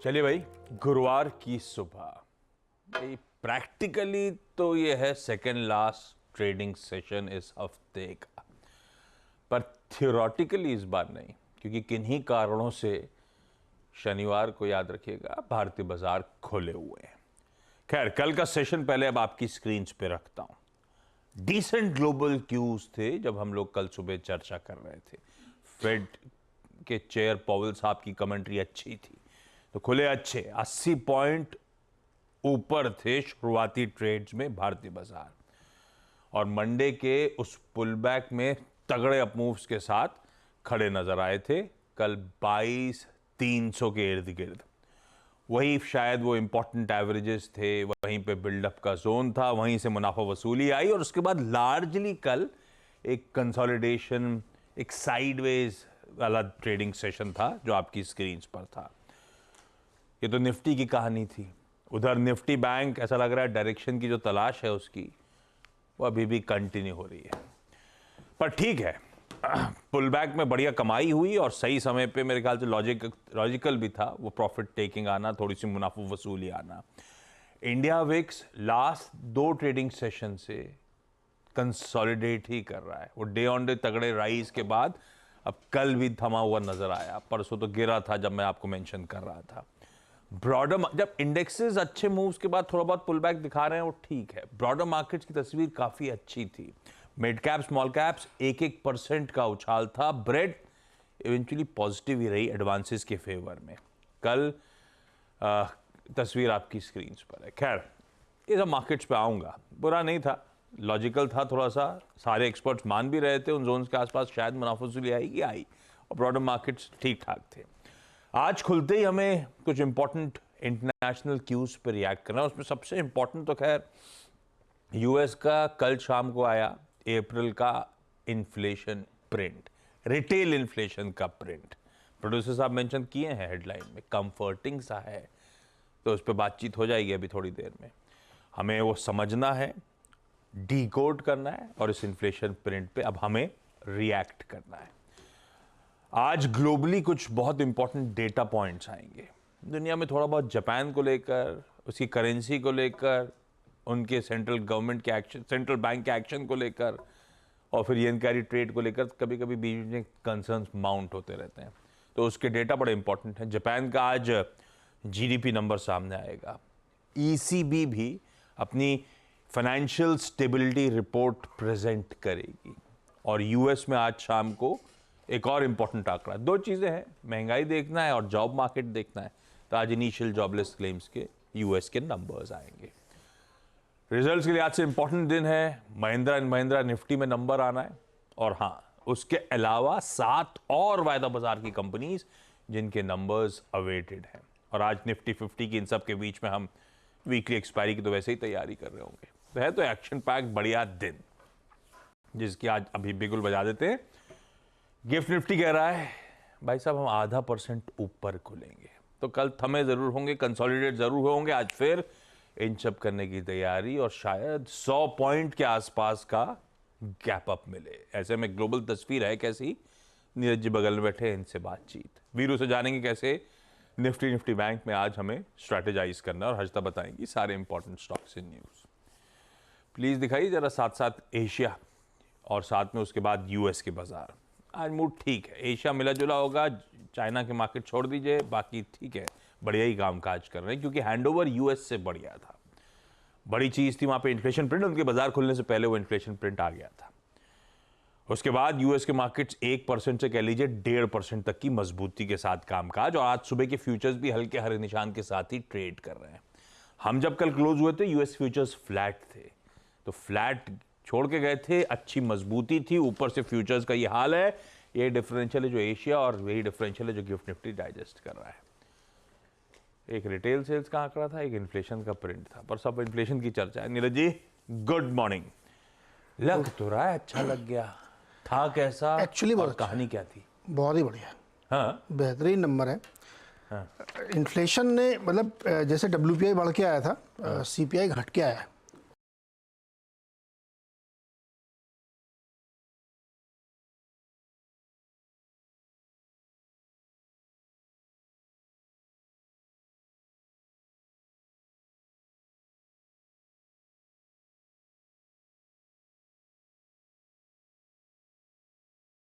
चलिए भाई, गुरुवार की सुबह प्रैक्टिकली तो ये है सेकेंड लास्ट ट्रेडिंग सेशन इस हफ्ते का, पर थियोरेटिकली इस बार नहीं, क्योंकि किन्हीं कारणों से शनिवार को याद रखिएगा भारतीय बाजार खुले हुए हैं। खैर, कल का सेशन पहले अब आपकी स्क्रीन पे रखता हूं। डिसेंट ग्लोबल क्यूज थे जब हम लोग कल सुबह चर्चा कर रहे थे। फेड के चेयर पॉवेल साहब की कमेंट्री अच्छी थी, तो खुले अच्छे 80 पॉइंट ऊपर थे शुरुआती ट्रेड्स में भारतीय बाजार, और मंडे के उस पुलबैक में तगड़े अपमूव्स के साथ खड़े नजर आए थे कल 22,300 के इर्द गिर्द। वही शायद वो इंपॉर्टेंट एवरेजेस थे, वहीं पे बिल्डअप का जोन था, वहीं से मुनाफा वसूली आई, और उसके बाद लार्जली कल एक कंसोलिडेशन, एक साइडवेज वाला ट्रेडिंग सेशन था जो आपकी स्क्रीन पर था। ये तो निफ्टी की कहानी थी। उधर निफ्टी बैंक, ऐसा लग रहा है डायरेक्शन की जो तलाश है उसकी वो अभी भी कंटिन्यू हो रही है, पर ठीक है, पुल बैक में बढ़िया कमाई हुई और सही समय पे मेरे ख्याल से लॉजिकल भी था वो प्रॉफिट टेकिंग आना, थोड़ी सी मुनाफा वसूली आना। India VIX last 2 trading session से कंसोलिडेट ही कर रहा है। वो डे ऑन डे तगड़े राइज के बाद अब कल भी थमा हुआ नजर आया, परसों तो गिरा था जब मैं आपको मेंशन कर रहा था। ब्रॉडर, जब इंडेक्सेस अच्छे मूव्स के बाद थोड़ा बहुत पुल बैक दिखा रहे हैं वो ठीक है। ब्रॉडर मार्केट्स की तस्वीर काफी अच्छी थी। मिड कैप, स्मॉल कैप्स 1-1% का उछाल था। ब्रेड इवेंचुअली पॉजिटिव ही रही एडवांसेस के फेवर में। कल तस्वीर आपकी स्क्रीन पर है। खैर, ये सब मार्केट्स पे आऊँगा, बुरा नहीं था, लॉजिकल था थोड़ा सा। सारे एक्सपर्ट्स मान भी रहे थे उन जोन्स के आसपास शायद मुनाफा वसूली आएगी, आई, और ब्रॉडर मार्केट्स ठीक ठाक थे। आज खुलते ही हमें कुछ इंपॉर्टेंट इंटरनेशनल क्यूज पर रिएक्ट करना है। उसमें सबसे इंपॉर्टेंट तो खैर यूएस का कल शाम को आया अप्रैल का इन्फ्लेशन प्रिंट, रिटेल इन्फ्लेशन का प्रिंट। प्रोड्यूसर साहब मेंशन किए हैं हेडलाइन में, कंफर्टिंग सा है, तो उस पर बातचीत हो जाएगी अभी थोड़ी देर में। हमें वो समझना है, डीकोड करना है, और इस इन्फ्लेशन प्रिंट पे अब हमें रिएक्ट करना है। आज ग्लोबली कुछ बहुत इंपॉर्टेंट डेटा पॉइंट्स आएंगे दुनिया में, थोड़ा बहुत जापान को लेकर, उसकी करेंसी को लेकर, उनके सेंट्रल गवर्नमेंट के एक्शन, सेंट्रल बैंक के एक्शन को लेकर, और फिर येन कैरी ट्रेड को लेकर कभी कभी बीच में कंसर्न्स माउंट होते रहते हैं, तो उसके डेटा बड़े इंपॉर्टेंट हैं। जापान का आज जीडीपी नंबर सामने आएगा। ईसीबी भी अपनी फाइनेंशियल स्टेबिलिटी रिपोर्ट प्रेजेंट करेगी, और यूएस में आज शाम को एक और इंपॉर्टेंट आंकड़ा, 2 चीजें हैं, महंगाई देखना है और जॉब मार्केट देखना है। तो आज इनिशियल जॉबलेस क्लेम्स के यूएस के नंबर्स आएंगे। रिजल्ट्स के लिए आज से इंपॉर्टेंट दिन है। महिंद्रा एंड महिंद्रा निफ्टी में नंबर आना है, और हाँ, उसके अलावा 7 और वायदा बाजार की कंपनीज जिनके नंबर्स अवेटेड हैं। और आज निफ्टी 50 की इन सब के बीच में हम वीकली एक्सपायरी की तो वैसे ही तैयारी कर रहे होंगे, तो है तो एक्शन पैक बढ़िया दिन, जिसकी आज अभी बिगुल बजा देते हैं। गिफ्ट निफ्टी कह रहा है भाई साहब हम 0.5% ऊपर खुलेंगे, तो कल थमे जरूर होंगे, कंसोलिडेट जरूर होंगे। आज फिर इंच अप करने की तैयारी, और शायद 100 पॉइंट के आसपास का गैप अप मिले। ऐसे में ग्लोबल तस्वीर है कैसी, नीरज जी बगल में बैठे, इनसे बातचीत। वीरू से जानेंगे कैसे निफ्टी बैंक में आज हमें स्ट्रैटेजाइज करना, और हर्षिता बताएंगी सारे important stocks in news. Please दिखाइए जरा साथ साथ एशिया, और साथ में उसके बाद यूएस के बाजार। आज मूड ठीक है, एशिया मिला जुला होगा, चाइना के मार्केट छोड़ दीजिए, बाकी ठीक है, बढ़िया ही काम काज कर रहे हैं, क्योंकि हैंडओवर यूएस से बढ़िया था। बड़ी चीज थी वहां पे इन्फ्लेशन प्रिंट, उनके बाजार खुलने से पहले वो इन्फ्लेशन प्रिंट आ गया था। उसके बाद यूएस के मार्केट्स 1% से कह लीजिए 1.5% तक की मजबूती के साथ कामकाज, और आज सुबह के फ्यूचर्स भी हल्के हरे निशान के साथ ही ट्रेड कर रहे हैं। हम जब कल क्लोज हुए थे यूएस फ्यूचर्स फ्लैट थे, तो फ्लैट छोड़ के गए थे, अच्छी मजबूती थी। ऊपर से फ्यूचर्स का ये हाल है, ये डिफरेंशियल है जो एशिया, और वही डिफरेंशियल है जो गिफ्ट निफ्टी डाइजेस्ट कर रहा है। एक रिटेल सेल्स का आंकड़ा था, एक इन्फ्लेशन का प्रिंट था, पर सब इन्फ्लेशन की चर्चा है। Neeraj ji good morning. लग तो रहा है अच्छा लग गया, था कैसा एक्चुअली, बहुत कहानी क्या थी? बहुत ही बढ़िया, हाँ, बेहतरीन नंबर है। हाँ। इन्फ्लेशन ने मतलब जैसे WPI बढ़ के आया था, CPI घट के आया है।